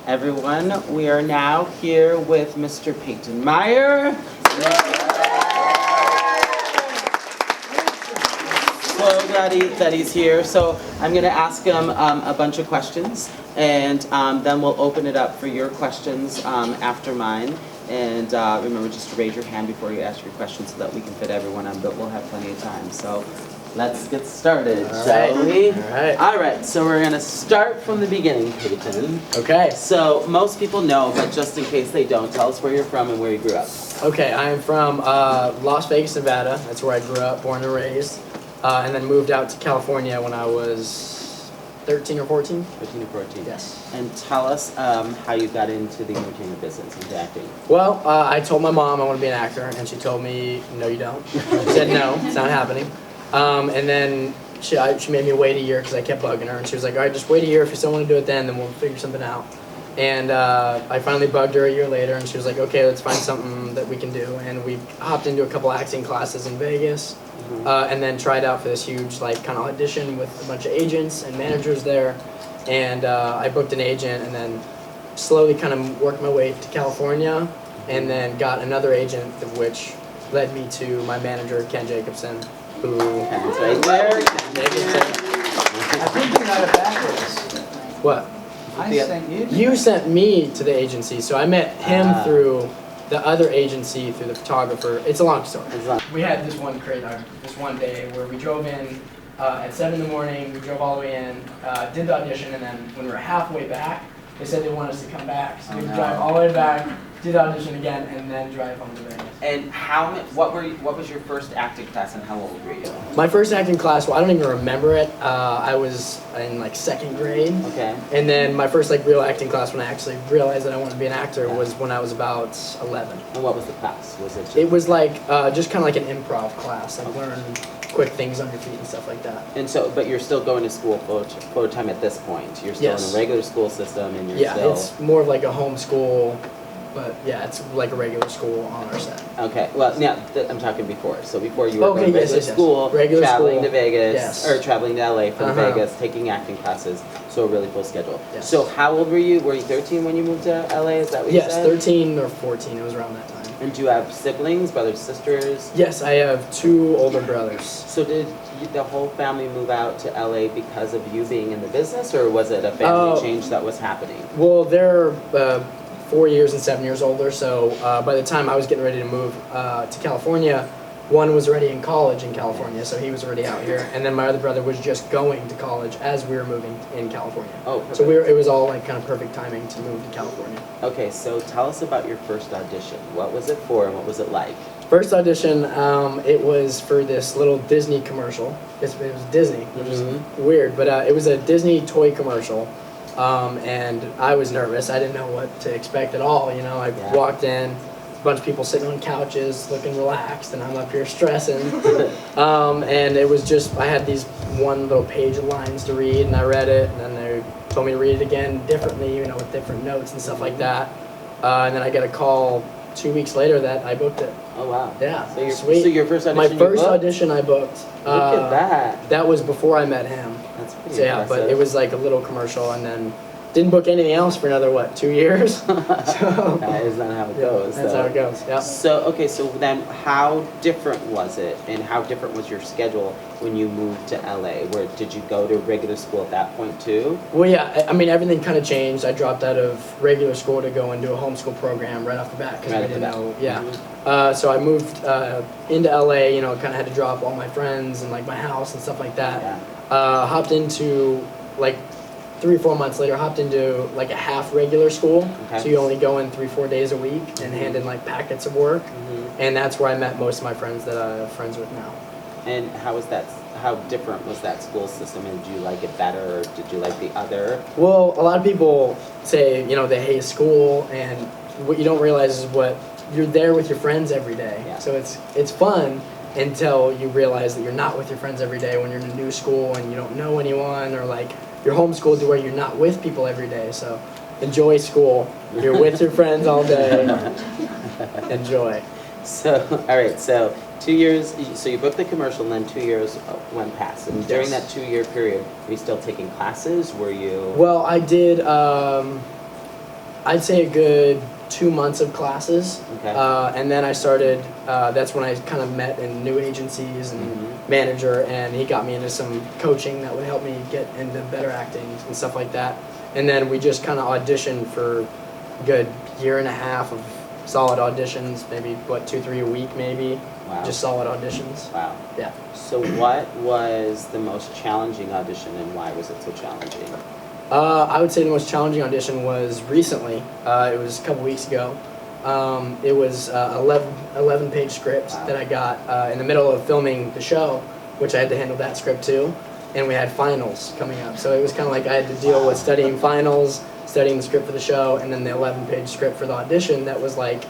everyone. We are now here with Mr. Peyton Meyer. So glad he's here. So I'm going to ask him a bunch of questions, and then we'll open it up for your questions after mine. And remember just to raise your hand before you ask your question so that we can fit everyone on, but we'll have plenty of time. So let's get started, shall we? All right, so we're going to start from the beginning, Peyton. Okay. So most people know, but just in case they don't, tell us where you're from and where you grew up. Okay, I'm from Las Vegas, Nevada. That's where I grew up, born and raised. And then moved out to California when I was 13 or 14. 13 or 14. Yes. And tell us how you got into the entertainment business, into acting. Well, I told my mom I want to be an actor, and she told me, no, you don't. She said, no, it's not happening. And then she made me wait a year because I kept bugging her, and she was like, all right, just wait a year. If you still want to do it then we'll figure something out. And I finally bugged her a year later, and she was like, okay, let's find something that we can do. And we hopped into a couple acting classes in Vegas, and then tried out for this huge kind of audition with a bunch of agents and managers there. And I booked an agent, and then slowly kind of worked my way to California, and then got another agent, which led me to my manager, Ken Jacobson, who... Ken's right there. I think you got it backwards. What? I sent you. You sent me to the agency, so I met him through the other agency, through the photographer. It's a long story. We had this one day where we drove in at 7 in the morning, we drove all the way in, did the audition, and then when we were halfway back, they said they wanted us to come back. So we would drive all the way back, did the audition again, and then drive home to Vegas. And what was your first acting class and how old were you? My first acting class, well, I don't even remember it. I was in second grade. Okay. And then my first real acting class when I actually realized that I wanted to be an actor was when I was about 11. And what was the class? Was it? It was just kind of like an improv class. I learned quick things on your feet and stuff like that. And so, but you're still going to school full time at this point. You're still in a regular school system, and you're still. It's more of a home school. But yeah, it's like a regular school on our set. Okay, well, yeah, I'm talking before. So before you were going to regular school, regular traveling school. to Vegas, Yes. or traveling to LA from Vegas, taking acting classes, so a really full schedule. Yes. So how old were you? Were you 13 when you moved to LA? Is that what you said? Yes, 13 or 14. It was around that time. And do you have siblings, brothers, sisters? Yes, I have 2 older brothers. So did the whole family move out to LA because of you being in the business, or was it a family change that was happening? Well, they're 4 years and 7 years older, so by the time I was getting ready to move to California, one was already in college in California, so he was already out here, and then my other brother was just going to college as we were moving in California. Oh, perfect. So it was all kind of perfect timing to move to California. Okay, so tell us about your first audition. What was it for, and what was it like? First audition, it was for this little Disney commercial. It was Disney, which is weird, but it was a Disney toy commercial. And I was nervous. I didn't know what to expect at all. I walked in, a bunch of people sitting on couches looking relaxed, and I'm up here stressing. And it was just, I had these one little page of lines to read, and I read it, and then they told me to read it again differently, with different notes and stuff like that. And then I got a call 2 weeks later that I booked it. Oh, wow. Yeah, so sweet. So your first audition My first audition I booked. Look at that. That was before I met him. That's pretty Yeah, impressive. but it was a little commercial, and then didn't book anything else for another 2 years. So that is not how it goes. That's how it goes. Yeah. So so then how different was it, and how different was your schedule when you moved to LA? Where did you go to regular school at that point too? Well, yeah. I mean, everything kind of changed. I dropped out of regular school to go into a homeschool program right off the bat because I didn't know. Yeah. So I moved into LA. Kind of had to drop all my friends and my house and stuff like that. Yeah. Hopped into 3 or 4 months later, hopped into a half regular school. Okay. So you only go in 3-4 days a week and hand in packets of work. And that's where I met most of my friends that I'm friends with now. And how different was that school system, and did you like it better, or did you like the other? Well, a lot of people say, they hate school, and what you don't realize is you're there with your friends every day. Yeah. So it's fun until you realize that you're not with your friends every day when you're in a new school and you don't know anyone, or you're homeschooled to where you're not with people every day. So enjoy school. You're with your friends all day. Enjoy. So, all right, so 2 years, so you booked the commercial, and then 2 years went past. And during that 2 year period, were you still taking classes? Were you? Well, I did I'd say a good 2 months of classes. Okay. And then I started, that's when I kind of met in new agencies and manager, and he got me into some coaching that would help me get into better acting and stuff like that. And then we just kind of auditioned for a good year and a half of solid auditions, maybe, 2-3 a week maybe. Wow. Just solid auditions. Wow. Yeah. So what was the most challenging audition and why was it so challenging? I would say the most challenging audition was recently. It was a couple weeks ago. It was 11-page script that I got in the middle of filming the show, which I had to handle that script too. And we had finals coming up. So it was kind of like I had to deal with studying finals, studying the script for the show, and then the 11-page script for the audition that was like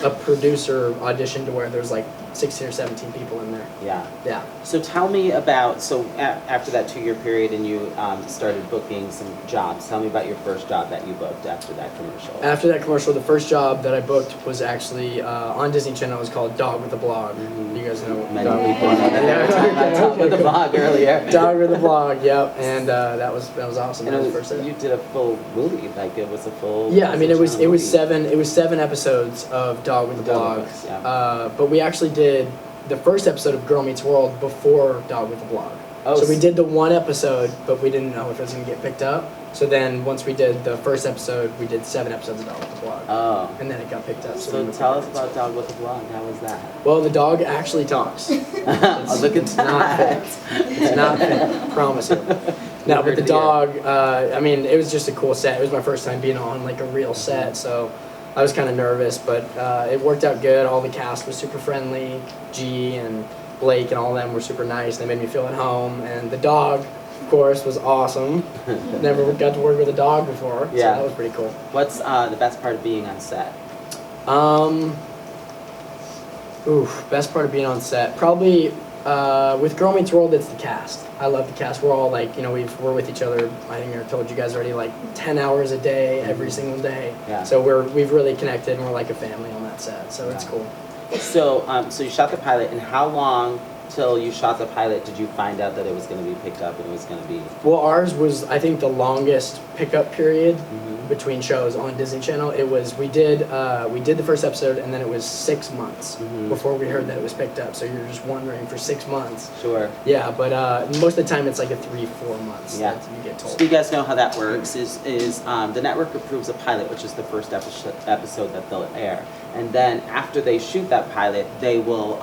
a producer audition to where there's like 16 or 17 people in there. Yeah. Yeah. So tell me about, after that 2-year period and you started booking some jobs, tell me about your first job that you booked after that commercial. After that commercial, the first job that I booked was actually on Disney Channel. It was called Dog with a Blog. You guys know Many people know that. They were talking about Dog with the Blog earlier. Dog with a Blog, yep. And that was awesome. And That was the first you did a full movie, like it was a full... Yeah, I mean it was movie. 7 episodes of Dog with a Blog. Yeah. But we actually did the first episode of Girl Meets World before Dog with a Blog. Oh, so we did the one episode, but we didn't know if it was going to get picked up. So then once we did the first episode, we did 7 episodes of Dog with a Blog. Oh. And then it got picked up. So tell us about Dog with a Blog. How was that? Well, the dog actually talks. Oh, look at Not that. fake. It's not fake. Promise you. No, but the dog, I mean, it was just a cool set. It was my first time being on like a real set, so I was kind of nervous, but it worked out good. All the cast was super friendly. G and Blake and all of them were super nice. They made me feel at home. And the dog, of course, was awesome. Never got to work with a dog before, so that was pretty cool. What's the best part of being on set? Best part of being on set. Probably with Girl Meets World, it's the cast. I love the cast. We're all like, you know, we're with each other. I think I told you guys already, like 10 hours a day, every single day. Yeah. So we've really connected, and we're like a family on that set. So it's cool. So, so you shot the pilot, and how long till you shot the pilot did you find out that it was going to be picked up and it was going to be? Well, ours was, I think, the longest pickup period between shows on Disney Channel. It was we did the first episode, and then it was 6 months before we heard that it was picked up. So you're just wondering for 6 months. Sure. Yeah, but most of the time it's like a 3-4 months that you get told. So you guys know how that works. Is the network approves a pilot, which is the first episode that they'll air, and then after they shoot that pilot, they will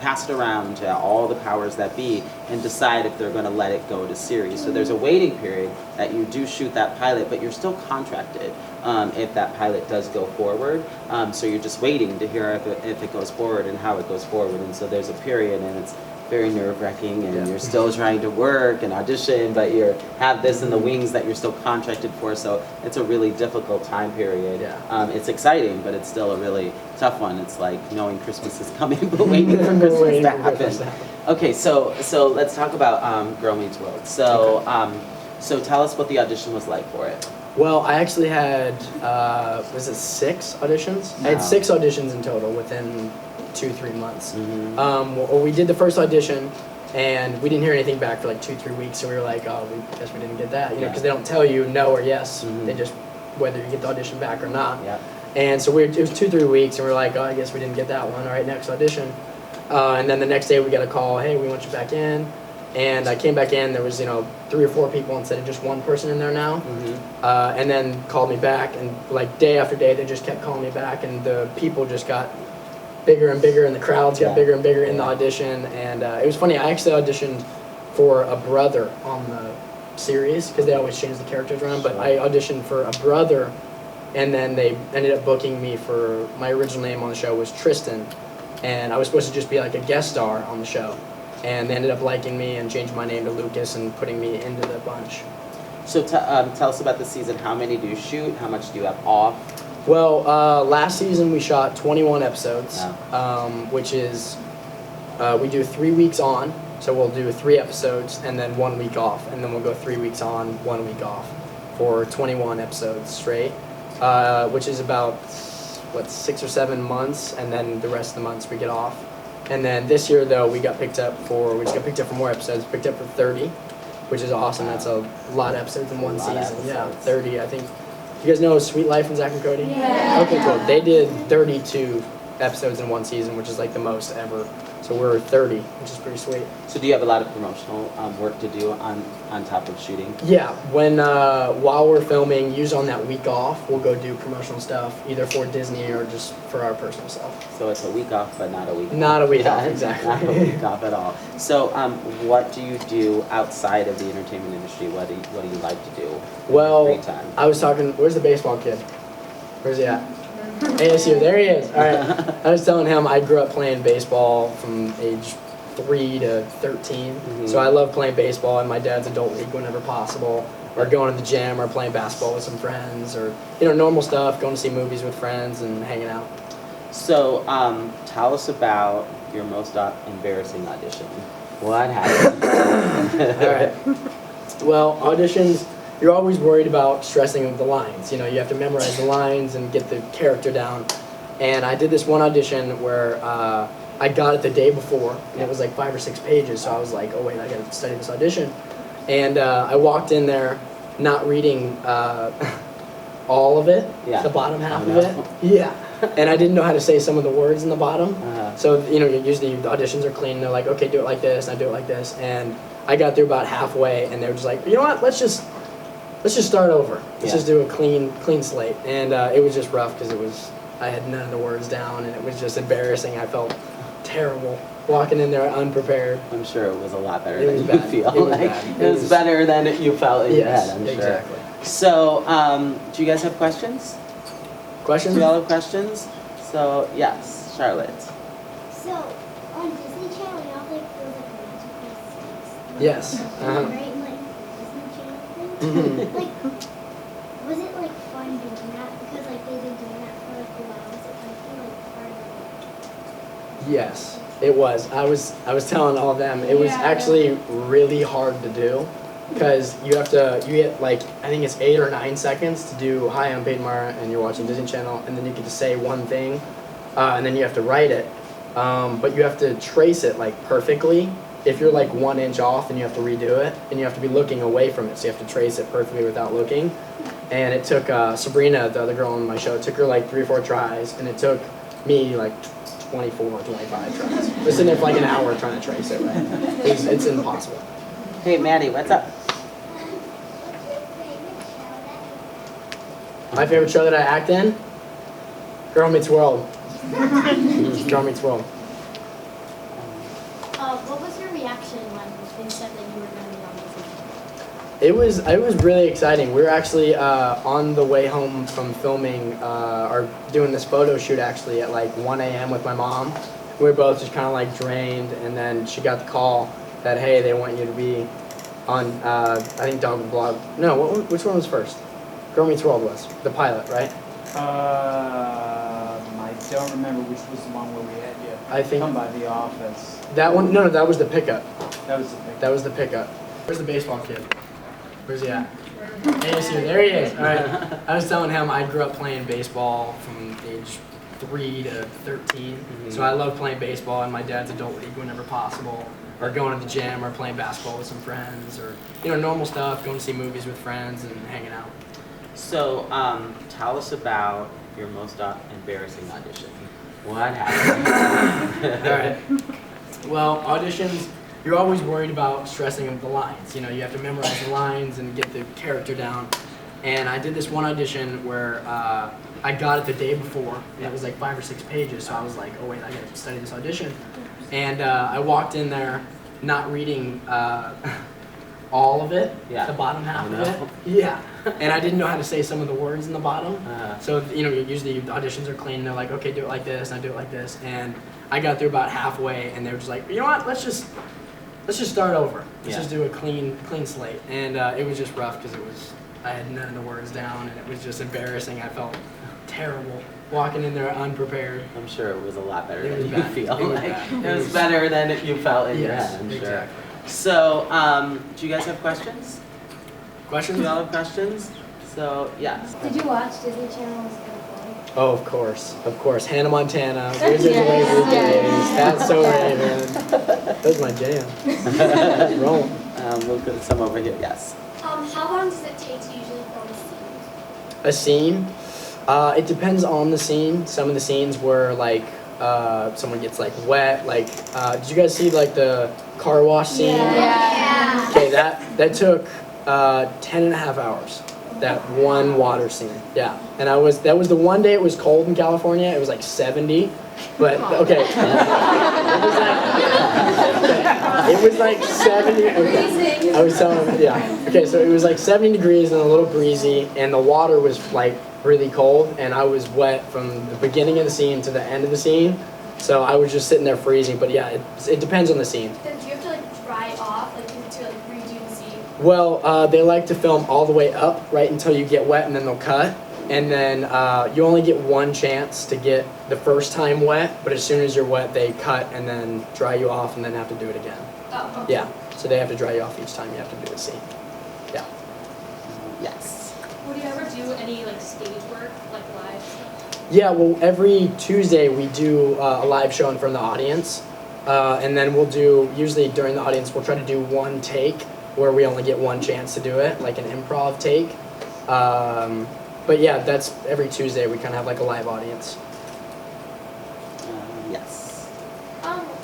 pass it around to all the powers that be and decide if they're going to let it go to series. So there's a waiting period that you do shoot that pilot, but you're still contracted if that pilot does go forward. So you're just waiting to hear if it goes forward and how it goes forward. And so there's a period, and it's very nerve-wracking, and you're still trying to work and audition, but you have this in the wings that you're still contracted for, so it's a really difficult time period. It's exciting, but it's still a really tough one. It's like knowing Christmas is coming, but waiting for Christmas to happen. Okay, so let's talk about Girl Meets World. So, so tell us what the audition was like for it. Well, I actually had, was it 6 auditions? I had 6 auditions in total within 2-3 months. Well, we did the first audition, and we didn't hear anything back for like 2-3 weeks, so we were like, oh, we guess we didn't get that, you know, because they don't tell you no or yes. They just, whether you get the audition back or not. And so it was 2-3 weeks, and we were like, oh, I guess we didn't get that one. All right, next audition. And then the next day we got a call, hey, we want you back in. And I came back in, there was, 3 or 4 people instead of just one person in there now. And then called me back, and like day after day, they just kept calling me back, and the people just got bigger and bigger, and the crowds got bigger and bigger in the audition. And it was funny, I actually auditioned for a brother on the series, because they always change the characters around, but I auditioned for a brother, and then they ended up booking me for, my original name on the show was Tristan, and I was supposed to just be like a guest star on the show. And they ended up liking me and changing my name to Lucas and putting me into the bunch. So tell us about the season. How many do you shoot? How much do you have off? Well, last season we shot 21 episodes, which is, we do 3 weeks on, so we'll do 3 episodes and then 1 week off, and then we'll go 3 weeks on, 1 week off for 21 episodes straight, which is about, 6 or 7 months, and then the rest of the months we get off. And then this year, though, we got picked up for more episodes, picked up for 30, which is awesome. That's a lot of episodes in one season. Yeah, 30. I think You guys know Sweet Life and Zach and Cody? Yeah. Okay, cool. They did 32 episodes in one season, which is like the most ever. So we're 30, which is pretty sweet. So do you have a lot of promotional work to do on top of shooting? Yeah, while we're filming, usually on that week off, we'll go do promotional stuff, either for Disney or just for our personal stuff. So it's a week off, but not a week. Not a week Yeah, off, exactly. Not a week off at all. So what do you do outside of the entertainment industry? What do you like to do? in your Well, free time? I was talking, where's the baseball kid? Where's he at? ASU, there he is. All right. I was telling him I grew up playing baseball from age 3 to 13. Mhm. So I love playing baseball in my dad's adult league whenever possible, or going to the gym, or playing basketball with some friends, or normal stuff, going to see movies with friends and hanging out. So tell us about your most embarrassing audition. What happened? All right. Well, auditions, you're always worried about stressing with the lines. You have to memorize the lines and get the character down. And I did this one audition where I got it the day before, and it was like 5 or 6 pages. So I was like, oh wait, I gotta study this audition. And I walked in there not reading all of it, Yeah. the bottom half Oh, of no. it. Yeah. And I didn't know how to say some of the words in the bottom. Uh-huh. So, usually the auditions are clean. They're like, okay, do it like this, and I do it like this. And I got through about halfway, and they were just like, you know what, let's just start over. Let's Yeah. just do a clean slate. And it was just rough because I had none of the words down, and it was just embarrassing. I felt terrible walking in there unprepared. I'm sure it was a lot better It than was you bad. feel. It was like bad. it was better than you felt in your Yes, head, I'm sure. exactly. So, do you guys have questions? Questions? Do you all have questions? So, yes, Charlotte. So, on Disney Channel, you have like those like magical sticks. Yes. Uh-huh. Right? Like Disney Channel things. Mhm. Like, was it like fun doing that? Because like they've been doing that for like a while. Was it like part of Yes, it was. I was telling all of them, it was Yeah. actually really hard to do because you get like, I think it's 8 or 9 seconds to do, hi, I'm Peyton Meyer, and you're watching Disney Channel, and then you get to say one thing, and then you have to write it, but you have to trace it like perfectly. If you're like 1 inch off, then you have to redo it, and you have to be looking away from it, so you have to trace it perfectly without looking. And it took Sabrina, the other girl on my show, it took her like 3 or 4 tries, and it took me like 24 or 25 tries. We're sitting there for like an hour trying to trace it, right? It's impossible. Hey, Maddie, what's up? What's your favorite show that My favorite show that I act in? Girl Meets World. Girl Meets World. What was your reaction when they said that you were going to be on this? It was really exciting. We were actually on the way home from filming, or doing this photo shoot actually at like 1 a.m. with my mom. We were both just kind of like drained, and then she got the call that, hey, they want you to be on, I think Dog Blog. No, which one was first? Girl Meets World was, the pilot, right? I don't remember which was the one where we had you I think come by the office. that one, no, that was the pickup. That was the thing. That was the pickup. Where's the baseball kid? Where's he at? ASU, there he is. All right. I was telling him I grew up playing baseball from age 3 to 13. Mhm. So I love playing baseball in my dad's adult league whenever possible, or going to the gym, or playing basketball with some friends, or normal stuff, going to see movies with friends and hanging out. So, tell us about your most embarrassing audition. What happened? All right. Well, auditions, you're always worried about stressing with the lines. You have to memorize the lines and get the character down. And I did this one audition where I got it the day before, and it was like 5 or 6 pages. So I was like, oh wait, I gotta study this audition. And I walked in there not reading all of it, Yeah. the bottom half Oh, of it. no. Yeah. And I didn't know how to say some of the words in the bottom. So, So, usually the auditions are clean. They're like, okay, do it like this, and I do it like this. And I got through about halfway, and they were just like, you know what, let's just start over. Let's Yeah. just do a clean slate. And it was just rough because I had none of the words down, and it was just embarrassing. I felt terrible walking in there unprepared. I'm sure it was a lot better It than was you bad. feel. It was Like, bad. it was better than you felt in your Yes, head, I'm sure. exactly. So, do you guys have questions? Do Questions? you all have questions? So, yes. Did you watch Disney Channel's Boy? Oh, of course. Hannah Montana, Wizards of Waverly Place, That's So Raven. That's my jam. Rolling. We'll get some over here, yes. How long does it take to usually film a scene? A scene. It depends on the scene. Some of the scenes were like someone gets like wet. Like, did you guys see like the car wash scene? Yeah. Okay, that took 10.5 hours. That one water scene. Yeah, and that was the one day it was cold in California. It was like 70. But okay, it was like 70. Okay. I was telling them, yeah. Okay, so it was like 70 degrees and a little breezy, and the water was like really cold, and I was wet from the beginning of the scene to the end of the scene. So I was just sitting there freezing. But yeah, it depends on the scene. Then do you have to like dry off, like you have to like redo the scene? Well, they like to film all the way up right until you get wet, and then they'll cut. And then you only get one chance to get the first time wet, but as soon as you're wet, they cut and then dry you off and then have to do it again. Oh, okay. Yeah, so they have to dry you off each time you have to do the scene. Yeah. Yes. Would you ever do any like stage work, like live stuff? Yeah, well, every Tuesday we do a live show in front of the audience. And then we'll do, usually during the audience, we'll try to do one take where we only get one chance to do it, like an improv take. But yeah, that's every Tuesday we kind of have like a live audience. Yes.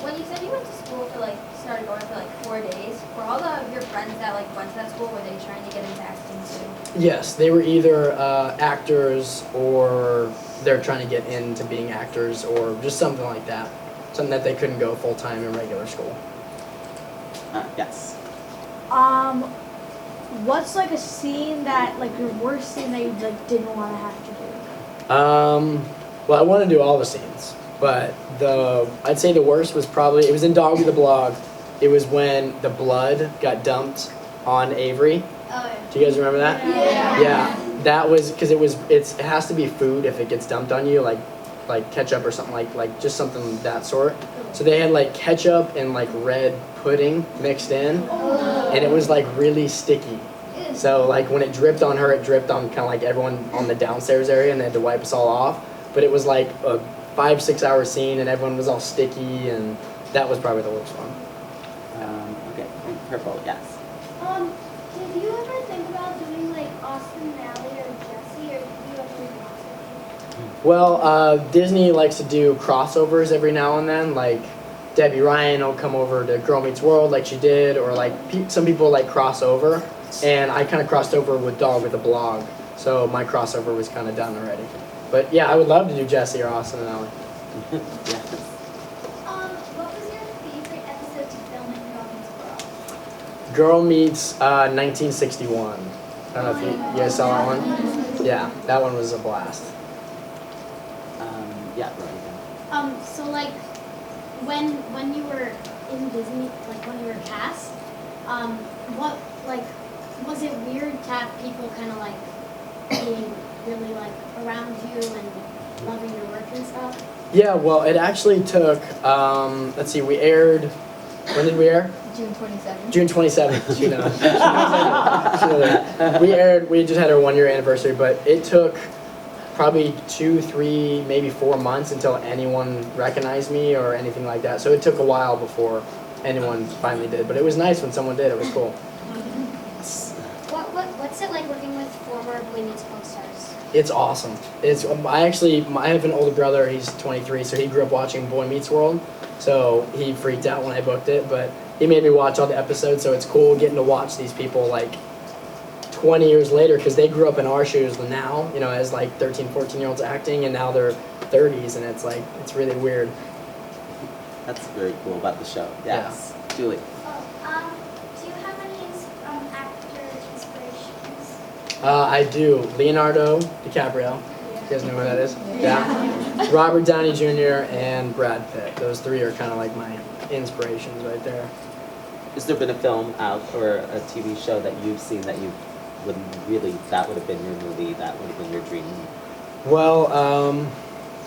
When you said you went to school for like, started going for like 4 days, were all of your friends that like went to that school, were they trying to get into acting too? Yes, they were either actors or they're trying to get into being actors or just something like that. Something that they couldn't go full-time in regular school. Yes. What's like a scene that, like your worst scene that you like didn't want to have to do? Well, I want to do all the scenes, but I'd say the worst was probably, it was in Dog with the Blog. It was when the blood got dumped on Avery. Oh yeah. Do you guys remember that? Yeah. Yeah, that was, because it has to be food if it gets dumped on you, like ketchup or something like just something of that sort. So they had like ketchup and like red pudding mixed in, and it was like really sticky. So like when it dripped on her, it dripped on kind of like everyone on the downstairs area, and they had to wipe us all off. But it was like a 5-6 hour scene, and everyone was all sticky, and that was probably the worst one. Okay. Purple. Yes. Did you ever think about doing like Austin, Allie, or Jesse, or did you ever do Austin? Well, Disney likes to do crossovers every now and then, like Debbie Ryan will come over to Girl Meets World like she did, or like some people like cross over, and I kind of crossed over with Dog with a Blog, so my crossover was kind of done already. But yeah, I would love to do Jesse or Austin and Allie. Yes. What was your favorite episode to film in Girl Girl Meets World? Meets 1961. I don't know if you guys saw that one. Yeah, that one was a blast. Yeah. Right. So like, when you were in Disney, like when you were cast, what like, was it weird to have people kind of like being really like around you and loving your work and stuff? Yeah, well, it actually took. Let's see, we aired. When did we air? June 27th. June 27th. She knows. She knows. We aired. We just had our 1 year anniversary, but it took probably 2, 3, maybe 4 months until anyone recognized me or anything like that. So it took a while before anyone finally did. But it was nice when someone did. It was cool. What's it like working with former Boy Meets World stars? It's awesome. I have an older brother. He's 23, so he grew up watching Boy Meets World. So he freaked out when I booked it, but he made me watch all the episodes. So it's cool getting to watch these people like 20 years later, because they grew up in our shoes now, you know, as like 13, 14-year-olds acting, and now they're 30s, and it's like, it's really weird. That's very cool about the show. Yes. Julie. Do you have any actor inspirations? I do. Leonardo DiCaprio. You guys know who that is? Yeah. Robert Downey Jr. and Brad Pitt. Those three are kind of like my inspirations right there. Has there been a film out or a TV show that you've seen that you would really, that would have been your movie, that would have been your dream? Well,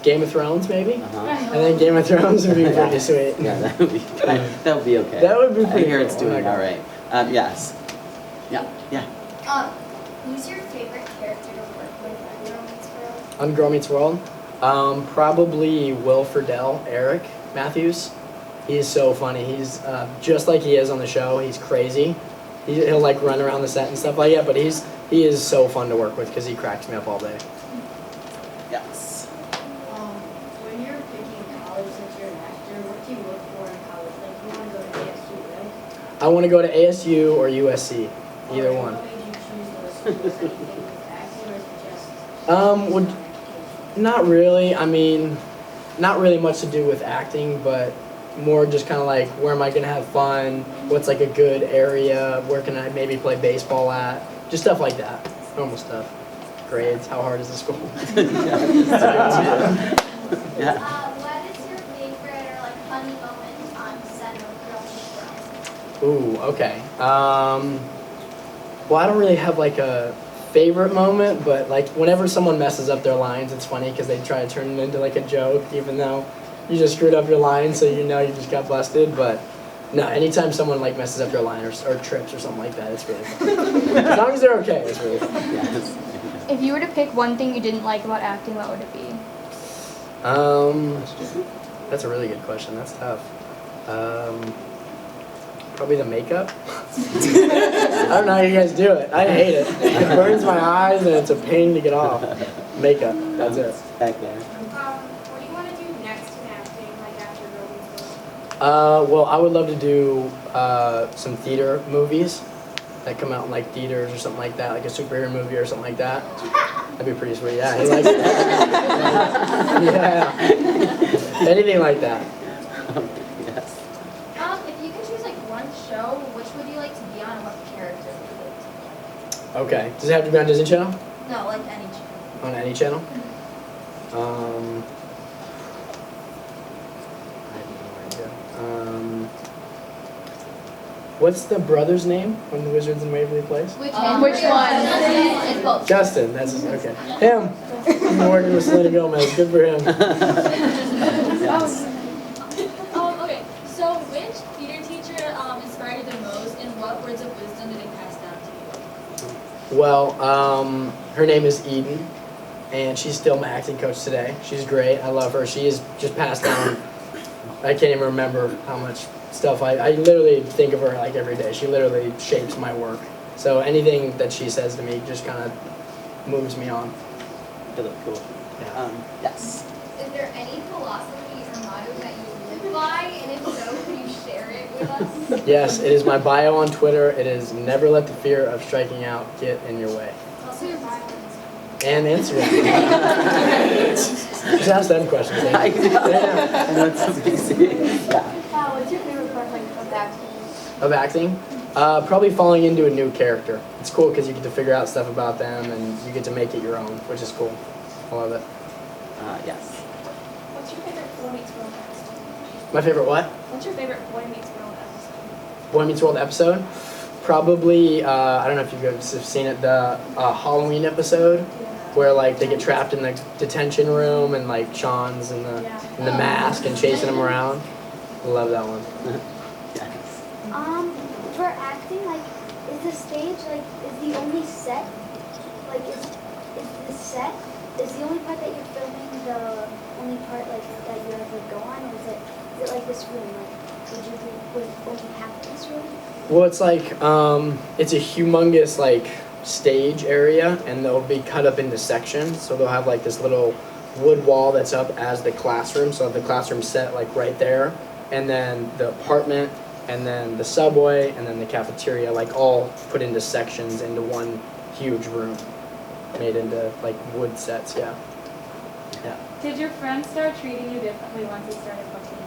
Game of Thrones maybe? Uh-huh. I think Game of Thrones would be pretty sweet. Yeah, that would be okay. That would be I pretty hear cool. it's doing all right. Yes. Yeah. Who's your favorite character to work with on Girl Meets World? On Girl Meets World? Probably Will Friedle, Eric Matthews. He's so funny. He's just like he is on the show. He's crazy. He'll like run around the set and stuff like that, but he's he is so fun to work with because he cracks me up all day. Yes. When you're picking college since you're an actor, what do you look for in college? Like, you want to go to ASU, right? I want to go to ASU or USC, either one. What made you choose those schools? Anything with acting, or is it just? Would not really. I mean, not really much to do with acting, but more just kind of like where am I gonna have fun? What's like a good area? Where can I maybe play baseball at? Just stuff like that. Normal stuff. Grades. How hard is the school? Yeah. What is your favorite or like funny moment on set of Broadway? Ooh. Okay. Well, I don't really have like a favorite moment, but like whenever someone messes up their lines, it's funny because they try to turn it into like a joke, even though you just screwed up your line, so you know you just got busted. But no, anytime someone like messes up their line or trips or something like that, it's really fun. As long as they're okay, it's really fun. Yes. If you were to pick one thing you didn't like about acting, what would it be? That's a really good question. That's tough. Probably the makeup. I don't know how you guys do it. I hate it. It burns my eyes and it's a pain to get off. Makeup. That's it. Back there. What do you want to do next in acting, like after Broadway school? Well, I would love to do some theater movies that come out in like theaters or something like that, like a superhero movie or something like that. That'd be pretty sweet. Yeah, he likes it. Yeah. Anything like that. Yes. If you could choose like one show, which would you like to be on and what character would you like to be? Okay. Does it have to be on Disney Channel? No, like any show. On any channel? I have no idea. What's the brother's name from the Wizards in Waverly Place? Which one? It's both. Justin. That's his, okay. Him. He's been working with Selena Gomez. Good for him. Okay, so which theater teacher inspired you the most, and what words of wisdom did they pass down to you? Well, her name is Eden, and she's still my acting coach today. She's great. I love her. She is just passed down. I can't even remember how much stuff I literally think of her like every day. She literally shapes my work. So anything that she says to me just kind of moves me on. Really cool. Yeah. Yes. Is there any philosophy or motto that you live by, and if so, could you share it with us? Yes, it is my bio on Twitter. It is never let the fear of striking out get in your way. Also your bio. And Instagram. Just ask them questions. I know. Yeah. I know it's so easy. Yeah. What's your favorite part like of acting? Of acting? Probably falling into a new character. It's cool because you get to figure out stuff about them and you get to make it your own, which is cool. I love it. Yes. What's your favorite Boy Meets World episode? My favorite what? What's your favorite Boy Meets World episode? Boy Meets World episode? Probably, I don't know if you guys have seen it, the Halloween episode where like they get trapped in the detention room and like Sean's in the mask and chasing them around. I love that one. Yes. For acting, like, is the stage like is the only set? Like, is the set is the only part that you're filming the only part like that you ever go on, or is it like this room? Like, would you have this room? Well, it's like, it's a humongous like stage area and they'll be cut up into sections. So they'll have like this little wood wall that's up as the classroom. So the classroom set like right there. And then the apartment, and then the subway, and then the cafeteria, like all put into sections into one huge room, made into like wood sets. Yeah. Did your friends start treating you differently once you started booking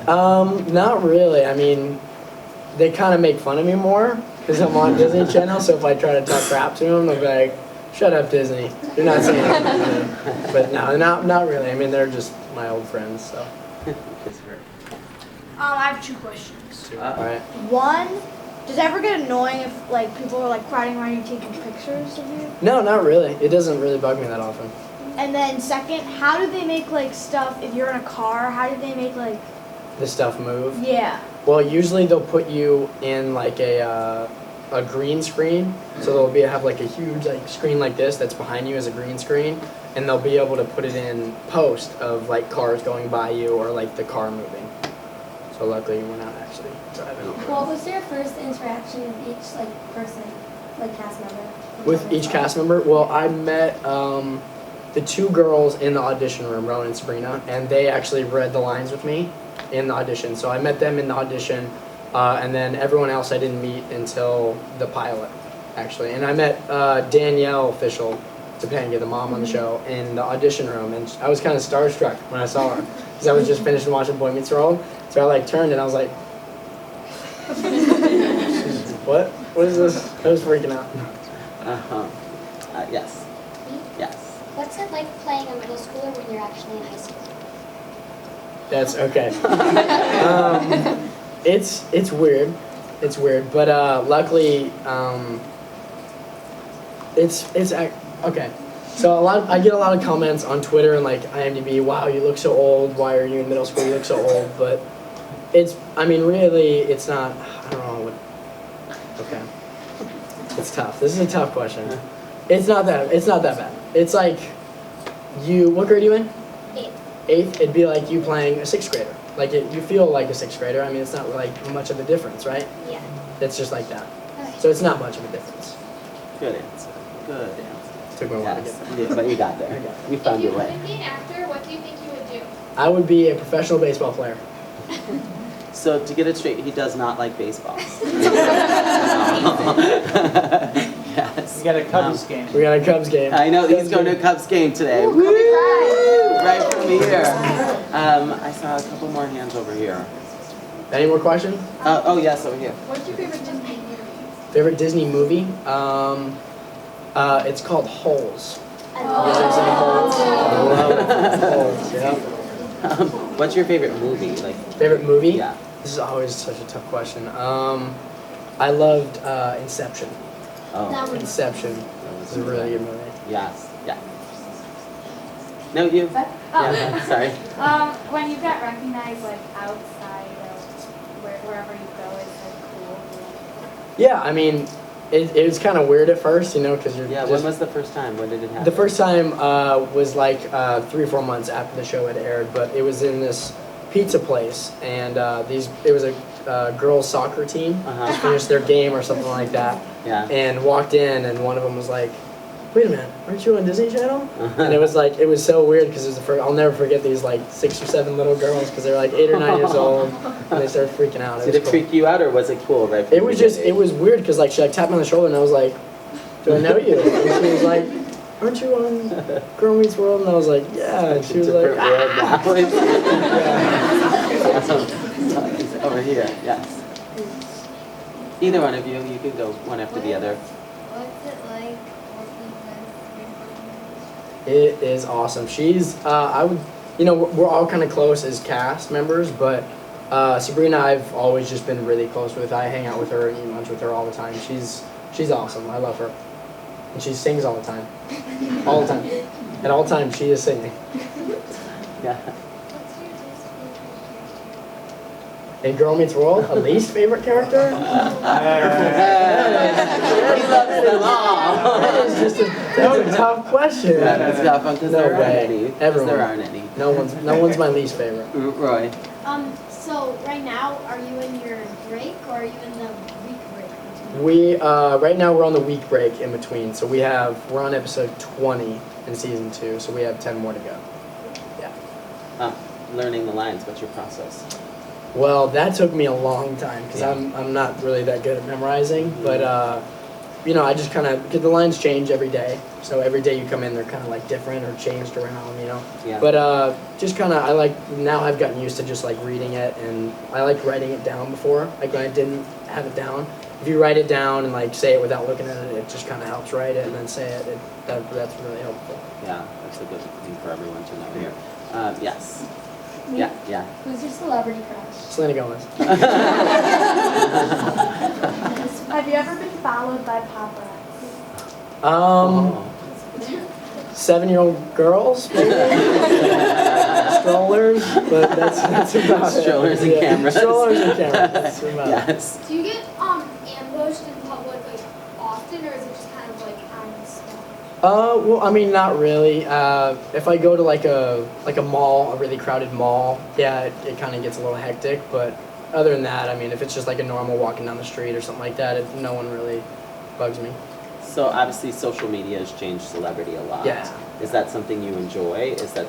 jobs? Not really. I mean, they kind of make fun of me more because I'm on Disney Channel. So if I try to talk crap to them, they'll be like, "Shut up, Disney. You're not saying anything." But no, not really. I mean, they're just my old friends. So. I have two questions. All right. One, does it ever get annoying if like people are like crowding around you taking pictures of you? No, not really. It doesn't really bug me that often. And then second, how do they make like stuff if you're in a car? How do they make like The stuff move. yeah? Well, usually they'll put you in like a green screen. So they'll have like a huge like screen like this that's behind you as a green screen, and they'll be able to put it in post of like cars going by you or like the car moving. So luckily we're not actually driving over. What was your first interaction with each like person, like cast member? With each cast member? Well, I met the two girls in the audition room, Rowan and Sabrina, and they actually read the lines with me in the audition. So I met them in the audition, and then everyone else I didn't meet until the pilot, actually. And I met Danielle Fishel, Topanga, the mom on the show, in the audition room, and I was kind of starstruck when I saw her, because I was just finishing watching Boy Meets World. So I like turned and I was like, what? What is this? I was freaking out. Yes. Yes. What's it like playing a middle schooler when you're actually in high school? That's okay. It's weird. It's weird, but luckily, okay. So I get a lot of comments on Twitter and like IMDb. Wow, you look so old. Why are you in middle school? You look so old. But really, it's not. I don't know. Okay. It's tough. This is a tough question. It's not that bad. It's like what grade are you in? 8th. 8th. It'd be like you playing a 6th grader. Like you feel like a 6th grader. I mean, it's not like much of a difference, right? Yeah. It's just like that. Okay. So it's not much of a difference. Good answer. Good answer. Took me a while to get there. Yeah, but you got there. You found your If you way. couldn't be an actor, what do you think you would do? I would be a professional baseball player. So to get it straight, he does not like baseball. Yes. We got a Cubs game. We got a Cubs game. I know he's going to a Cubs game today. Ooh, Woo! Cubs Right from here. I saw a couple more hands over here. Any more questions? Oh yes, over here. What's your favorite Disney movie? Favorite Disney movie? It's called Holes. I You love ever seen Holes? I love it. Holes, yeah. What's your favorite movie? Like Favorite movie? yeah. This is always such a tough question. I loved Inception. Oh. That one's Inception. It's a really good movie. Yes. Yeah. No, you. Yeah. Sorry. When you get recognized like outside of wherever you go, it's like cool. Yeah, I mean, it was kind of weird at first, because you're Yeah. just, When was the first time? When did it happen? the first time was like 3 or 4 months after the show had aired, but it was in this pizza place, and it was a girls soccer team just finished their game or something like that, Yeah. and walked in, and one of them was like, "Wait a minute, aren't you on Disney Channel?" And it was so weird because it was the first. I'll never forget these like 6 or 7 little girls because they were like 8 or 9 years old, and they started freaking out. Did it cool. freak you out or was it cool? Right. It was just, it was weird because like she like tapped me on the shoulder and I was like, "Do I know you?" And she was like, "Aren't you on Girl Meets World?" And I was like, "Yeah." And she was like, "Ah." Yeah. Over here, yes. Either one of you can go one after the other. What's it like working with your It is awesome. She's, we're all kind of close as cast members, but Sabrina I've always just been really close with. I hang out with her and eat lunch with her all the time. She's awesome. I love her. And she sings all the time. All the time. At all times, she is singing. Yeah. In Girl Meets World, a least favorite character? He loves them all. That's a tough question. Yeah, that's tough because No there aren't way. any. 'Cause Everyone. there aren't any. No one's my least favorite. Roy. So right now, are you in your break or are you in the week break? We right now we're on the week break in between, so we're on episode 20 in season 2, so we have 10 more to go. Yeah. Learning the lines. What's your process? Well, that took me a long time because Yeah. I'm not really that good at memorizing, but I just kind of, because the lines change every day, so every day you come in they're kind of like different or changed around, Yeah. But just kind of now I've gotten used to just like reading it, and I like writing it down before. Like when I didn't have it down, if you write it down and like say it without looking at it, it just kind of helps write it and then say it. That's really helpful. Yeah, that's a good thing for everyone to know here. Yes. Yeah. Who's your celebrity crush? Selena Gomez. Have you ever been followed by paparazzi? Oh. 7-year-old girls, maybe? Strollers, but that's about it. Strollers and cameras. Strollers and cameras. That's about it. Yes. Do you get ambushed in public like often, or is it just kind of like on the spot? Well, I mean, not really. If I go to like a mall, a really crowded mall, yeah, it kind of gets a little hectic. But other than that, I mean, if it's just like a normal walking down the street or something like that, no one really bugs me. So obviously social media has changed celebrity a lot. Yeah. Is that something you enjoy? Is that,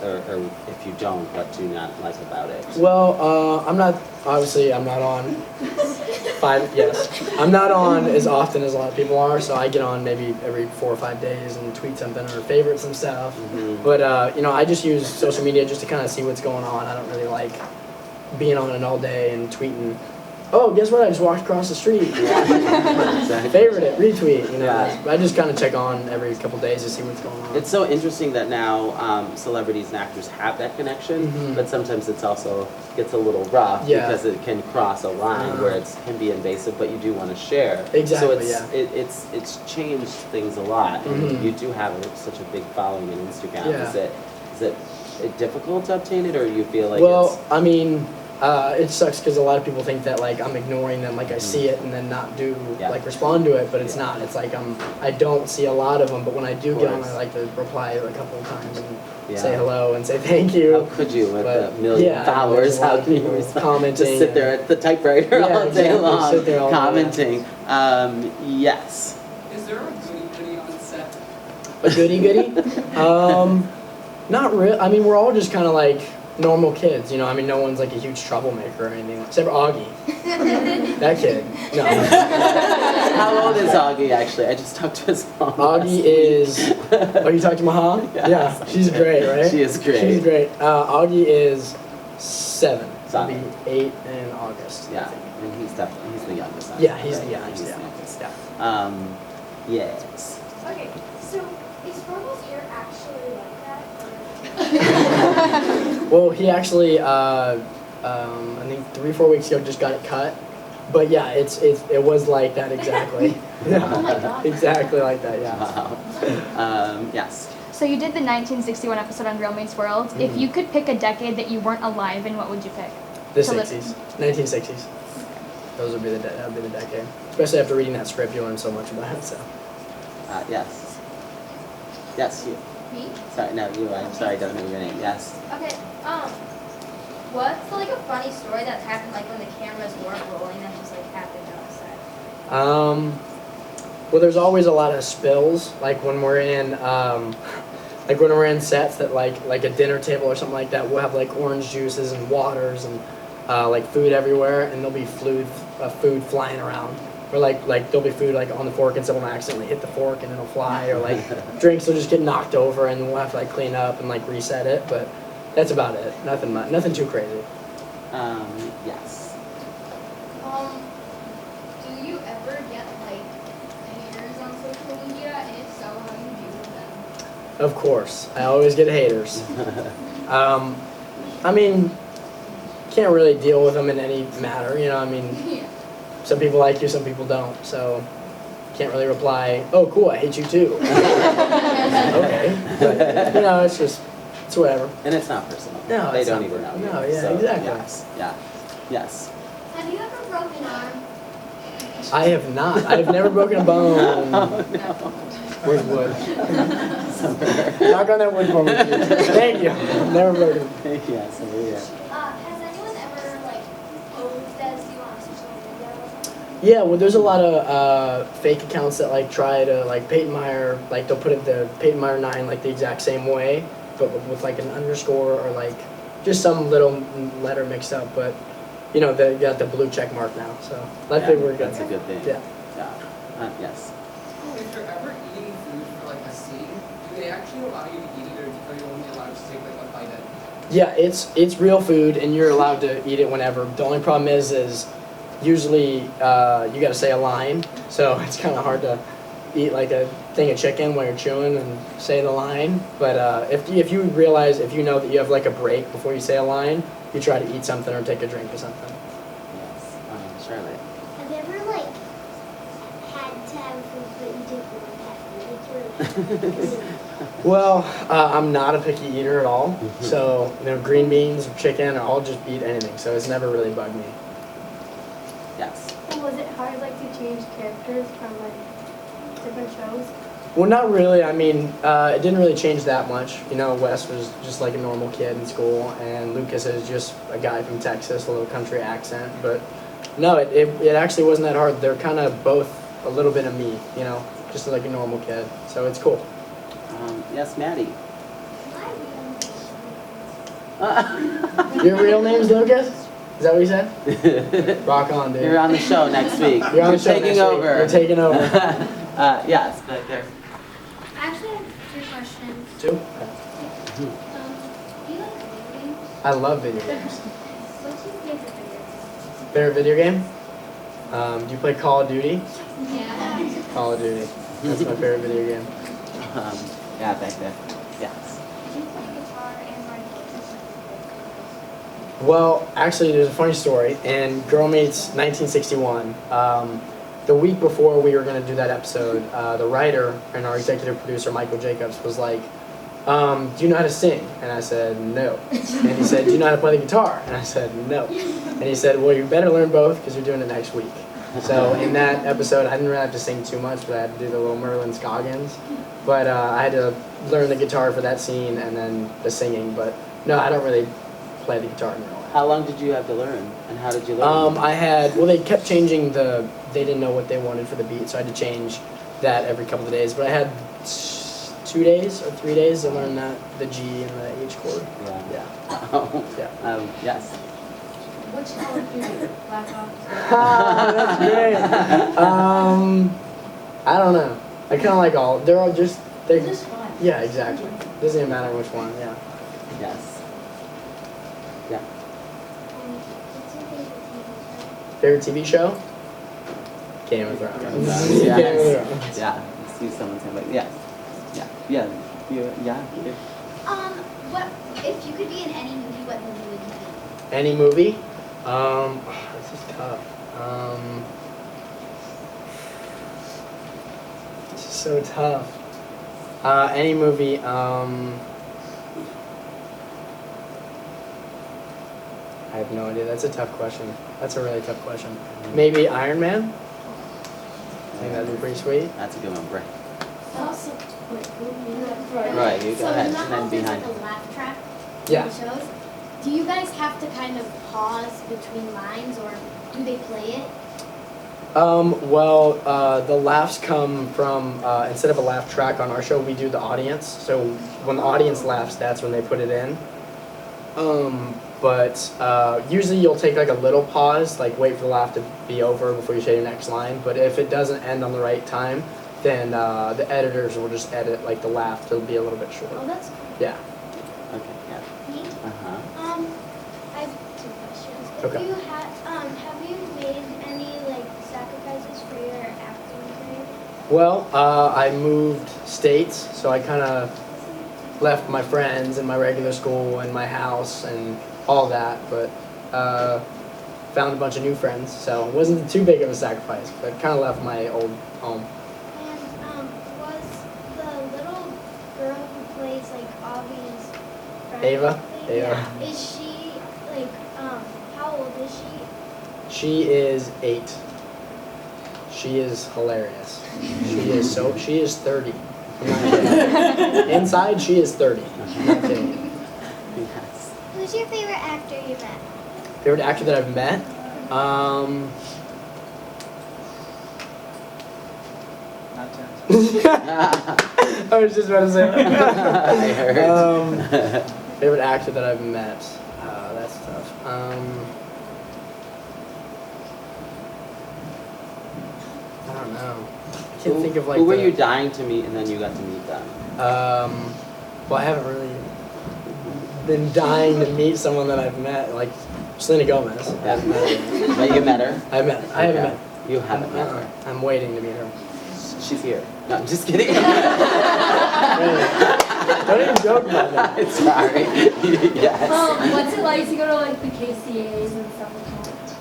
or if you don't, what do you not like about it? Well, I'm not on I'm not on as often as a lot of people are, so I get on maybe every 4 or 5 days and tweet something or favorite some stuff. But, I just use social media just to kind of see what's going on. I don't really like being on it all day and tweeting, oh, guess what? I just walked across the street. Exactly. Favorite it, retweet. Yeah. I just kind of check on every couple days to see what's going on. It's so interesting that now celebrities and actors have that connection, but sometimes it's also gets a little rough because it can cross a line where it can be invasive, but you do want to share. Exactly. So it's changed things a lot. And you do have such a big following on Instagram. Yeah. Is it difficult to obtain it, or you feel like it sucks because a lot of people think that like I'm ignoring them, like I see it and then not respond to it, but it's not. It's like I don't see a lot of them, but when I do get on, I like to reply a couple of times and say hello and say thank you. How could you with a million followers? How can you respond? Commenting, just sit there at the typewriter all day long, sit there all commenting. Yes. Is there a goody on set? A goody? Not really. I mean, we're all just kind of like normal kids, you know. I mean, no one's like a huge troublemaker or anything, except for Augie. That kid. No. How old is Augie actually? I just talked to his mom. Augie is. Oh, you talked to Maha? Yeah, she's great, right? She is great. She's great. Augie is 7. He'll be 7. 8 in August. Yeah, and he's the youngest. Yeah, he's the youngest. Yeah. Yes. Okay, so is Robo's hair actually like that? Well, he actually, I think 3-4 weeks ago just got it cut. But yeah, it was like that exactly. Oh my God. Exactly like that, yeah. Wow. Yes. So you did the 1961 episode on Girl Meets World. If you could pick a decade that you weren't alive in, what would you pick? The To 60s. 1960s. That would be the decade. Especially after reading that script, you learn so much about it, so. Yes. Yes, you. Me? Sorry, no, you. I'm sorry, I don't know your name. Yes. Okay, what's like a funny story that's happened like when the cameras weren't rolling that just like happened on set? Well, there's always a lot of spills, like when we're in, sets that like a dinner table or something like that, we'll have like orange juices and waters and like food everywhere, and there'll be food flying around. Or like there'll be food like on the fork and someone will accidentally hit the fork and it'll fly, or like drinks will just get knocked over and we'll have to like clean up and like reset it, but that's about it. Nothing too crazy. Yes. Do you ever get like haters on social media, and if so, how do you deal with them? Of course, I always get haters. I mean, can't really deal with them in any matter, you know. I mean, some people like you, some people don't, so can't really reply, oh cool, I hate you too. Okay, but, you know, it's whatever. And it's not personal. No, they it's don't not even know you. No, yeah, so, exactly. Yes. Yeah. Yes. Have you ever broken an arm? I have not. I've never broken a bone. Where's wood? Knock on that wood for me. Thank you. Never broken. Yes, over here. Has anyone ever like posed as you on social media? Yeah, well, there's a lot of fake accounts that like try to like Peyton Meyer, like they'll put it the Peyton Meyer 9 like the exact same way, but with like an underscore or like just some little letter mixed up. But you know, they got the blue check mark now, so luckily we're good. That's a good thing. Yeah. Yes. If you're ever eating food for like a scene, do they actually allow you to eat it, or are you only allowed to take like a bite at it? Yeah, it's real food, and you're allowed to eat it whenever. The only problem is usually you got to say a line, so it's kind of hard to eat like a thing of chicken while you're chewing and say the line. But if you realize, if you know that you have like a break before you say a line, you try to eat something or take a drink or something. Yes. Charlotte. Have you ever like had to have food but you didn't want that food? Well, I'm not a picky eater at all, so you know, green beans or chicken, I'll just eat anything. So it's never really bugged me. Yes. And was it hard like to change characters from like different shows? Well, not really. I mean, it didn't really change that much. You know, Wes was just like a normal kid in school, and Lucas is just a guy from Texas, a little country accent. But no, it actually wasn't that hard. They're kind of both a little bit of me, you know. just like a normal kid. So it's cool. Yes, Maddie. Your real name's Lucas? Is that what you said? Rock on, dude. You're on the show next week. You're on the show taking next week. over. You're taking over. Yes, back there. I actually have 3 questions. 2? Do you like video games? I love video games. What's your favorite video Favorite video game? game? Do you play Call of Duty? Yeah. Call of Duty. That's my favorite video game. Yeah, back there. Yes. Do you play guitar and write voices? Well, actually, there's a funny story. In Girl Meets 1961, the week before we were going to do that episode, the writer and our executive producer, Michael Jacobs, was like, do you know how to sing? And I said, no. And he said, do you know how to play the guitar? And I said, no. And he said, well, you better learn both because you're doing it next week. So in that episode, I didn't really have to sing too much, but I had to do the little Merlin Scoggins. But I had to learn the guitar for that scene and then the singing. But no, I don't really play the guitar in real life. How long did you have to learn? And how did you learn? They kept changing they didn't know what they wanted for the beat, so I had to change that every couple of days. But I had 2 days or 3 days to learn the G and the H chord. Yeah. Yeah. Yes. Which Call of Duty? Black Ops? That's great. I don't know. I kind of like all. They're all just. They're just fun. Yeah, exactly. Doesn't even matter which one. Yeah. Yes. Yeah. What's your favorite TV show? Favorite TV show? Game of Thrones. Game of Thrones, Game yes. of Thrones. Yeah. See someone's hand, like, yes. Yeah. Yeah. Yeah. What if you could be in any movie? What movie would you be? Any movie? This is tough. This is so tough. Any movie, I have no idea. That's a tough question. That's a really tough question. Maybe Iron Man? I think that'd be pretty sweet. That's a good one, Brick. Also, wait, Right, you go so ahead, you know and how then there's behind. like a laugh track Yeah. in the shows? Do you guys have to kind of pause between lines, or do they play it? The laughs come from, instead of a laugh track on our show, we do the audience. So when the audience laughs, that's when they put it in. Usually you'll take like a little pause, like wait for the laugh to be over before you say your next line. But if it doesn't end on the right time, then the editors will just edit like the laugh to be a little bit shorter. Oh, that's cool. Yeah. Okay, yeah. Me? Uh-huh. I have 2 questions. Okay. If you have you made any like sacrifices for your acting career? Well, I moved states, so I kind of left my friends and my regular school and my house and all that, but found a bunch of new friends, so it wasn't too big of a sacrifice, but kind of left my old home. And was the little girl who plays like Avi's friend? Ava? thing, Ava. yeah, is she like how old is she? She is 8. She is hilarious. She is 30. I'm not kidding. Inside, she is 30. I'm not kidding. Yes. Who's your favorite actor you met? Favorite actor that I've met? I was just about to say. I heard. Favorite actor that I've met? That's tough. I don't know. I can't think of like. Who were you dying to meet and then you got to meet them? Well, I haven't really been dying to meet someone that I've met, like Selena Gomez. I haven't met her. But you met her? I haven't Okay. met. You haven't met her. I'm waiting to meet her. She's here. No, I'm just kidding. Don't even joke about that. Sorry. Yes. What's it like to go to like the KCAs and stuff like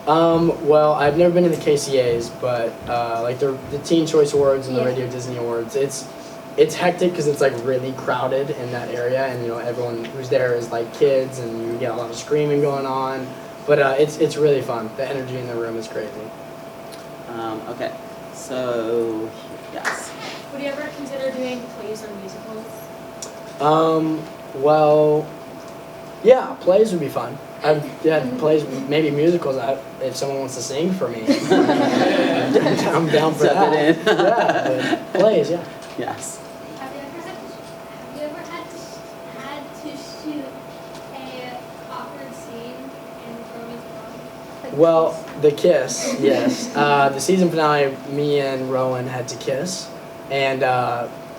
that? Well, I've never been in the KCAs, but like the Teen Choice Awards and the Yeah. Radio Disney Awards, it's hectic because it's like really crowded in that area, and you know everyone who's there is like kids, and you get a lot of screaming going on. But it's really fun. The energy in the room is crazy. Okay. So, yes. Would you ever consider doing plays or musicals? Well, Yeah, plays would be fun. I've had plays, maybe musicals. If someone wants to sing for me, I'm down for Step that. it in. Yeah, but plays, yeah. Yes. Have you ever had to shoot a awkward scene in romance drama? Well, the kiss, yes. The season finale, me and Rowan had to kiss, and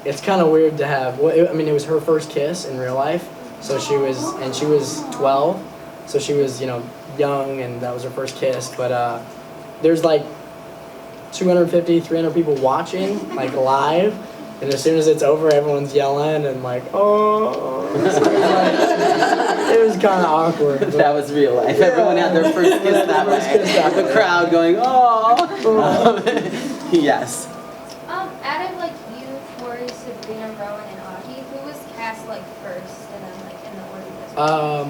it's kind of weird to have. Well, I mean, it was her first kiss in real life, so she was 12, so she was young, and that was her first kiss. But there's like 250, 300 people watching, like live, and as soon as it's over, everyone's yelling and like, oh. So it was kind of awkward. But That was real life. Yeah. Everyone had their first kiss that First way. kiss that The way. crowd going, oh. Yes. Out of like you, Tori, Sabrina, Rowan, and Augie, who was cast like first, and then like in the order this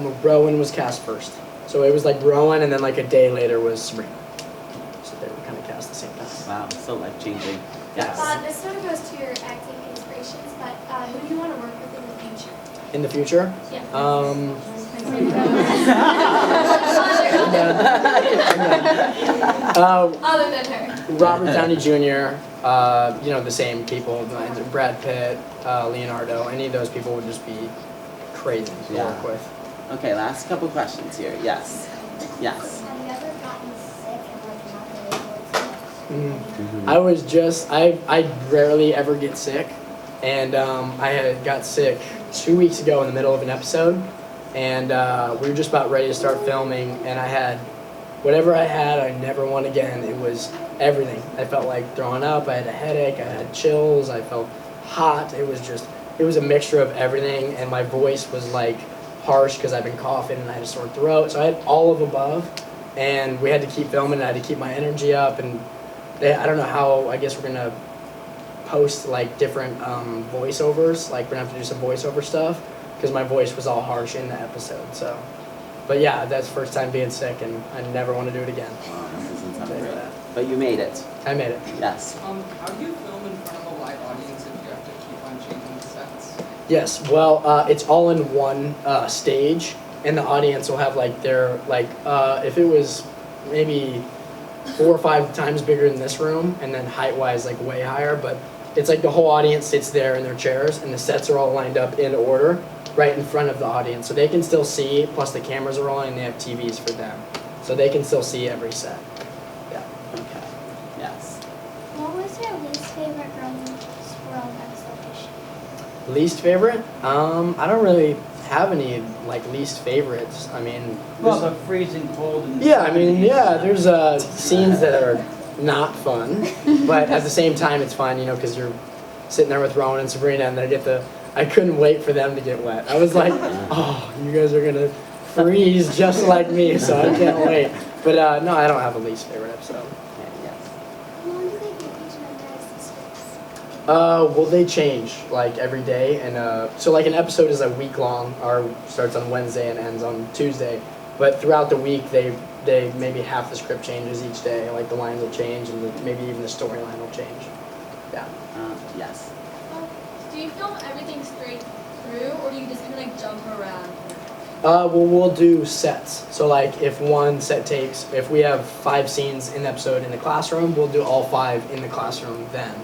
way? Rowan was cast first. So it was like Rowan, and then like a day later was Sabrina. So they were kind of cast at the same time. Wow, so life changing. Yes. This sort of goes to your acting inspirations, but who do you want to work with in the future? In the future, Other than her. Robert Downey Jr., the same people, Brad Pitt, Leonardo, any of those people would just be crazy to Yeah. work with. Okay, last couple questions here. Yes. Yes. Have you ever gotten sick and like not been able to? I rarely ever get sick, and I got sick 2 weeks ago in the middle of an episode, and we were just about ready to start filming, and I had whatever I had, I never won again. It was everything. I felt like throwing up, I had a headache, I had chills, I felt hot. It was a mixture of everything, and my voice was like harsh because I've been coughing and I had a sore throat, so I had all of above, and we had to keep filming, and I had to keep my energy up, and I don't know how, I guess we're going to post like different voiceovers, like we're going to have to do some voiceover stuff, because my voice was all harsh in the episode, so. But yeah, that's the first time being sick, and I never want to do it again. Wow, that doesn't sound great. But you made it. I made it. Yes. How do you film in front of a live audience if you have to keep on changing sets? Yes, well, it's all in one stage, and the audience will have like their, if it was maybe 4 or 5 times bigger than this room, and then height-wise like way higher, but it's like the whole audience sits there in their chairs, and the sets are all lined up in order right in front of the audience, so they can still see, plus the cameras are rolling, and they have TVs for them, so they can still see every set. Yeah. Okay. Yes. What was your least favorite Squirrel episode? Least favorite? I don't really have any like least favorites. I mean, Well, the freezing cold and yeah, I mean, yeah, there's scenes that are not fun, but at the same time it's fun, because you're sitting there with Rowan and Sabrina, and I couldn't wait for them to get wet. I was like, oh, you guys are gonna freeze just like me, so I can't wait. But no, I don't have a least favorite episode. Okay, yes. How long do they give each member to scripts? Well, they change like every day, and so like an episode is a week long, or starts on Wednesday and ends on Tuesday. But throughout the week, they maybe half the script changes each day. Like the lines will change, and maybe even the storyline will change. Yeah. Yes. Do you film everything straight through, or do you just kind of like jump around? Well, we'll do sets. So like if one set takes, if we have 5 scenes in the episode in the classroom, we'll do all 5 in the classroom then.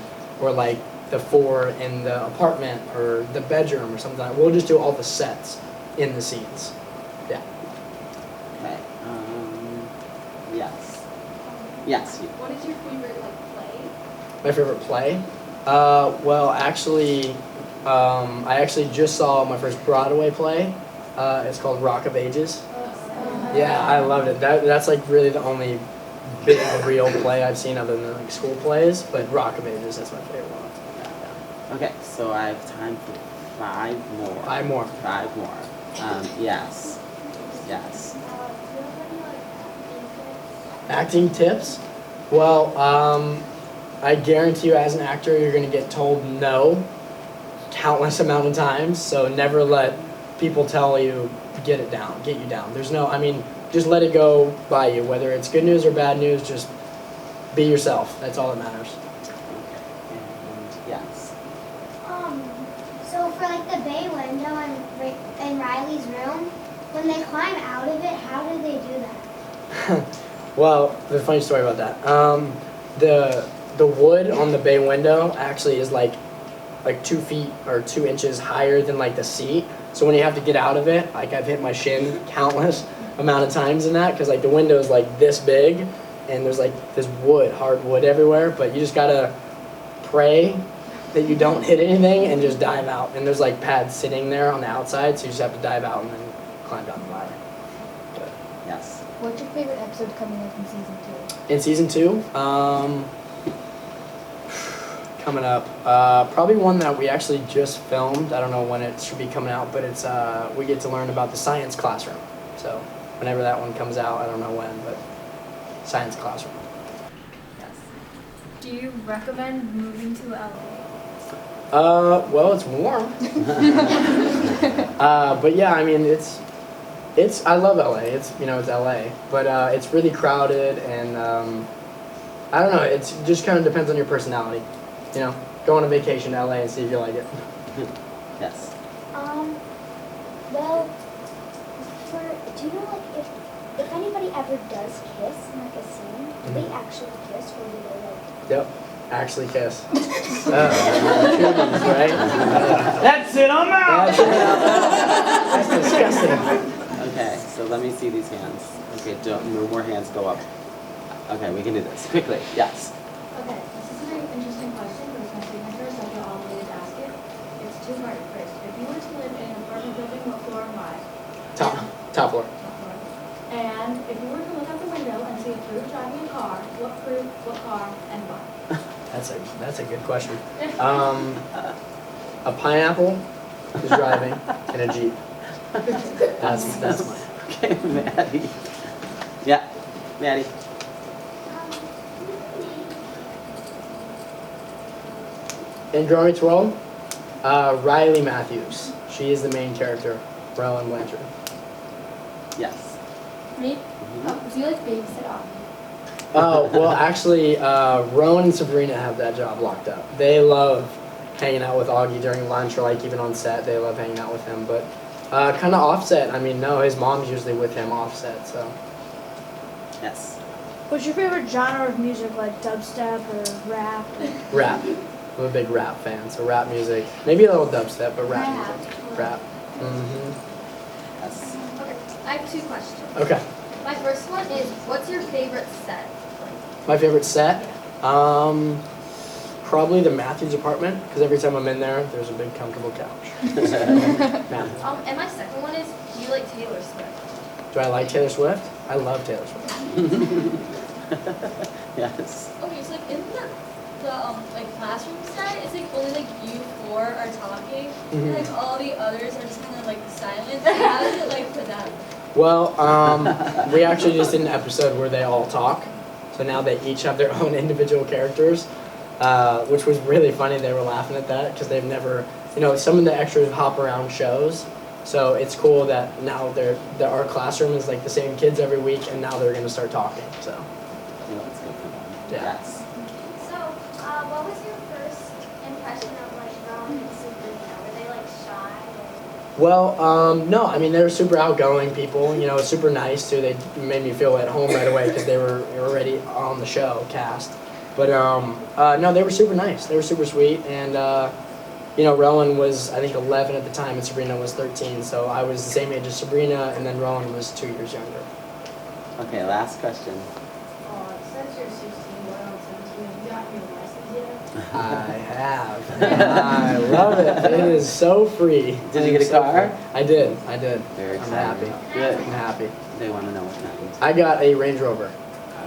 Or like the 4 in the apartment or the bedroom or something like that. We'll just do all the sets in the scenes. Yeah. Okay. Yes. Yes. You. What is your favorite play? My favorite play? Well, actually, I actually just saw my first Broadway play. It's called Rock of Ages. Yeah, I loved it. That's like really the only big real play I've seen other than like school plays. But Rock of Ages, that's my favorite one. Yeah. Okay, so I have time for 5 more. 5 more. 5 more. Yes. Yes. Acting tips? Well, I guarantee you as an actor you're going to get told no countless amount of times, so never let people tell you get you down. There's no, just let it go by you, whether it's good news or bad news, just be yourself. That's all that matters. Okay. And yes. So for like the bay window in Riley's room, when they climb out of it, how do they do that? Well, there's a funny story about that. The wood on the bay window actually is like 2 feet or 2 inches higher than like the seat. So when you have to get out of it, like I've hit my shin countless amount of times in that, because like the window is like this big and there's like this wood, hard wood everywhere, but you just gotta pray that you don't hit anything and just dive out. And there's like pads sitting there on the outside, so you just have to dive out and then climb down the ladder. But, Yes. What's your favorite episode coming up in season 2? in season 2, coming up, probably one that we actually just filmed. I don't know when it should be coming out, but it's we get to learn about the science classroom. So whenever that one comes out, I don't know when, but science classroom. Do you recommend moving to LA? Well, it's warm. But yeah, I mean, it's I love LA. It's LA, but it's really crowded, and I don't know. It just kind of depends on your personality. Go on a vacation to LA and see if you like it. Yes. Well, do you know like if anybody ever does kiss in like a scene, do they actually kiss or do they like? Yep, actually kiss. Right? That's it, I'm out! That's disgusting. Okay, so let me see these hands. Okay, no more hands go up. Okay, we can do this quickly. Yes. Okay, this is a very interesting question, but it's my signature, so I feel obligated to ask it. It's two-part first. If you were to live in an apartment building, what floor am I? Top floor. Top floor. And if you were to look out the window and see a fruit driving a car, what fruit, what car, and why? That's a good question. A pineapple is driving in a Jeep. That's mine. Okay, Maddie. Yeah, Maddie. In Girl Meets World, Riley Matthews. She is the main character, Rowan Blanchard. Yes. Me? Mhm. Do you like babysit Augie? Oh, well, actually, Rowan and Sabrina have that job locked up. They love hanging out with Augie during lunch or like even on set. They love hanging out with him, but kind of offset. I mean, no, his mom's usually with him offset, so. Yes. What's your favorite genre of music, like dubstep or rap? Rap. I'm a big rap fan, so rap music. Maybe a little dubstep, but rap music. Rap. Mm-hmm. Yes. Okay, I have 2 questions. Okay. My first one is, what's your favorite set? My favorite set? Probably the Matthews apartment, because every time I'm in there, there's a big comfortable couch. Matthews. And my second one is, do you like Taylor Swift? Do I like Taylor Swift? I love Taylor Swift. Yes. Okay, so like in the like classroom set, it's like only like you 4 are talking, and like all the others are just kind of like silent. So how is it like for them? Well, we actually just did an episode where they all talk. So now they each have their own individual characters, which was really funny. They were laughing at that because they've never, some of the extras hop around shows. So it's cool that now our classroom is like the same kids every week, and now they're going to start talking. So. Yeah, that's good for them. Yeah. Yes. So, what was your first impression of like Rowan and Sabrina? Were they like shy? Well, no, I mean, they were super outgoing people, super nice too. They made me feel at home right away because they were already on the show, cast. But no, they were super nice. They were super sweet, and Rowan was, I think, 11 at the time, and Sabrina was 13, so I was the same age as Sabrina, and then Rowan was 2 years younger. Okay, last question. Since you're 16, going on 17, have you gotten your license yet? I have. I love it. It is so free. Did you get a car? I did. Very I'm exciting. happy. Good. I'm happy. They want to know what happened. I got a Range Rover.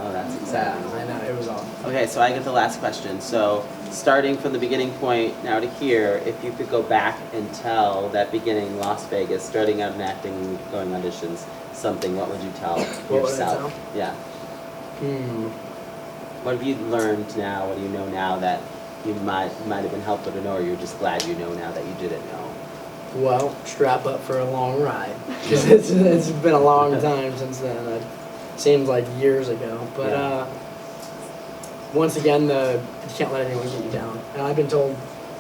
Oh, that's Yeah, exciting. I know. It was awesome. Okay, so I get the last question. So, starting from the beginning point now to here, if you could go back and tell that beginning Las Vegas, starting out in acting, going auditions, something, what would you tell What would I yourself? tell? Yeah. What have you learned now? What do you know now that you might have been helpful to know, or you're just glad you know now that you didn't know? Well, strap up for a long ride. Because it's been a long time since then. It seems like years ago. But Yeah. Once again, you can't let anyone get you down. And I've been told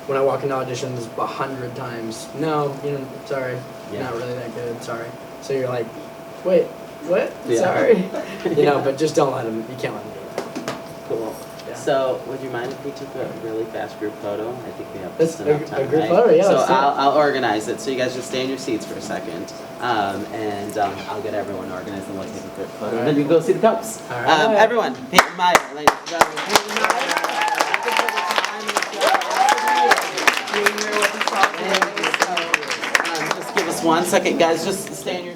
when I walk into auditions 100 times, no, sorry, Yeah. not really that good, sorry. So you're like, wait, what? Yeah. Sorry. You know, but just don't let them. You can't let them do that. Cool. Yeah. So, would you mind if we took a really fast group photo? I think we have Let's- just enough time, a group right? photo, yeah, So let's do it. I'll organize it. So you guys just stay in your seats for a second, and I'll get everyone organized and we'll take a group photo. All And then right. you can go see the cups. All right. Everyone, Peyton Meyer, ladies and gentlemen. Peyton Meyer. Thank you for the time and being here with us all today. So, just give us 1 second, guys. Just stay in your